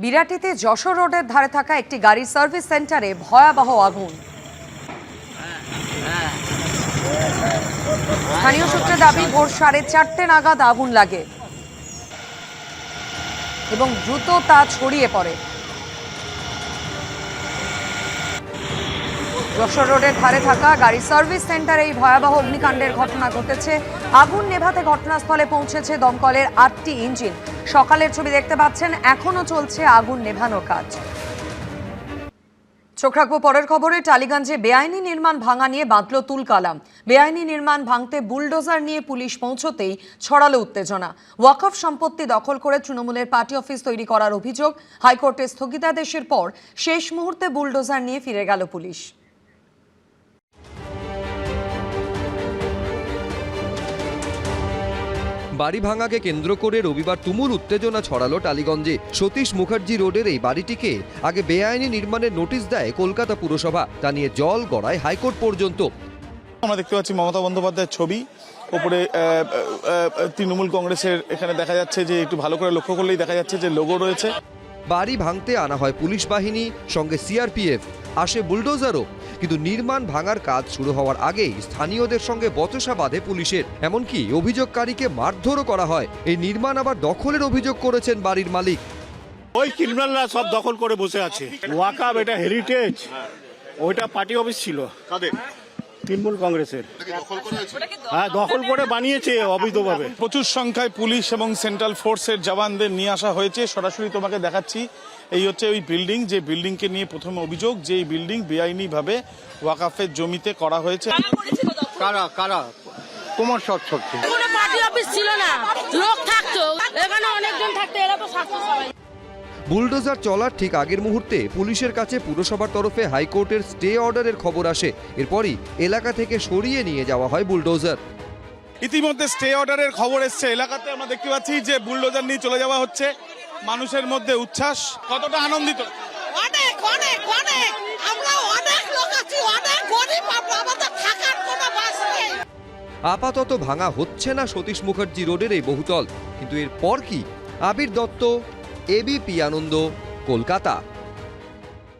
বিরাটিতে যশোর রোডের ধারে থাকা একটি গাড়ির সার্ভিস সেন্টারে ভয়াবহ আগুন। স্থানীয় সূত্রে দাবি ভোর 4:30 নাগাদ আগুন লাগে এবং দ্রুত তা ছড়িয়ে পড়ে। যশোর রোডের ধারে থাকা গাড়ি সার্ভিস সেন্টারে এই ভয়াবহ অগ্নিকাণ্ডের ঘটনা ঘটেছে। আগুন নেভাতে ঘটনাস্থলে পৌঁছেছে দমকলের 8টি ইঞ্জিন। সকালের ছবি দেখতে পাচ্ছেন, এখনো চলছে আগুন নেভানোর কাজ। চোখ রাখবো পরের খবরে। টালিগঞ্জে বেআইনি নির্মাণ ভাঙা নিয়ে বাঁধল তুলকালাম। বেআইনি নির্মাণ ভাঙতে বুলডোজার নিয়ে পুলিশ পৌঁছতেই ছড়ালো উত্তেজনা। ওয়াকফ সম্পত্তি দখল করে তৃণমূলের পার্টি অফিস তৈরি করার অভিযোগ। হাইকোর্টের স্থগিতাদেশের পর শেষ মুহূর্তে বুলডোজার নিয়ে ফিরে গেল পুলিশ। বাড়ি ভাঙাকে কেন্দ্র করে রবিবার তুমুল উত্তেজনা ছড়ালো টালিগঞ্জে। সতীশ মুখার্জি রোডের এই বাড়িটিকে আগে বেআইনি নির্মাণের নোটিশ দেয় কলকাতা পুরসভা। তা নিয়ে জল গড়ায় হাইকোর্ট পর্যন্ত। আমরা দেখতে পাচ্ছি মমতা বন্দ্যোপাধ্যায়ের ছবি, ওপরে তৃণমূল কংগ্রেসের এখানে দেখা যাচ্ছে যে একটু ভালো করে লক্ষ্য করলেই দেখা যাচ্ছে যে লোগো রয়েছে। বাড়ি ভাঙতে আনা হয় পুলিশ বাহিনী, সঙ্গে সিআরপিএফ, আসে বুলডোজারও। কিন্তু নির্মাণ ভাঙার কাজ শুরু হওয়ার আগেই স্থানীয়দের সঙ্গে বচসা বাঁধে পুলিশের। এমনকি অভিযোগকারীকে মারধরও করা হয়। এই নির্মাণ আবার দখলের অভিযোগ করেছেন বাড়ির মালিক। ওই ক্রিমিনালরা সব দখল করে বসে আছে। ওয়াকফ এটা হেরিটেজ, ওইটা পার্টি অফিস ছিল তৃণমূল কংগ্রেসের। হ্যাঁ, দখল করে বানিয়েছে অবৈধভাবে। প্রচুর সংখ্যায় পুলিশ এবং সেন্ট্রাল ফোর্সের জওয়ানদের নিয়ে আসা হয়েছে। সরাসরি তোমাকে দেখাচ্ছি, এই হচ্ছে ওই বিল্ডিং, যে বিল্ডিংকে নিয়ে প্রথমে অভিযোগ যে এই বিল্ডিং বেআইনিভাবে ওয়াকফের জমিতে করা হয়েছে। কারা কারা তোমার সব শক্তি কোনো পার্টি অফিস ছিল না, লোক থাকতো এখানে, অনেকজন থাকতো, এরা তো থাকতো সবাই। বুলডোজার চলার ঠিক আগের মুহূর্তে পুলিশের কাছে পুরসভার তরফে হাইকোর্টের স্টে অর্ডারের খবর আসে। এরপরই এলাকা থেকে সরিয়ে নিয়ে যাওয়া হয় বুলডোজার। ইতিমধ্যে স্টে অর্ডারের খবর এসছে এলাকাতে। আমরা দেখতে পাচ্ছি যে বুলডোজার নিয়ে চলে যাওয়া হচ্ছে। মানুষের মধ্যে উচ্ছ্বাস। কতটা আনন্দিত? অনেক অনেক অনেক, আমরা অনেক লোক আছি, অনেক গরিব, আমাদের থাকার কোনো বাস নেই। আপাতত ভাঙা হচ্ছে না সতীশ মুখার্জি রোডের এই বহুতল। কিন্তু এরপর কি? আবির দত্ত, এবিপি আনন্দ, কলকাতা।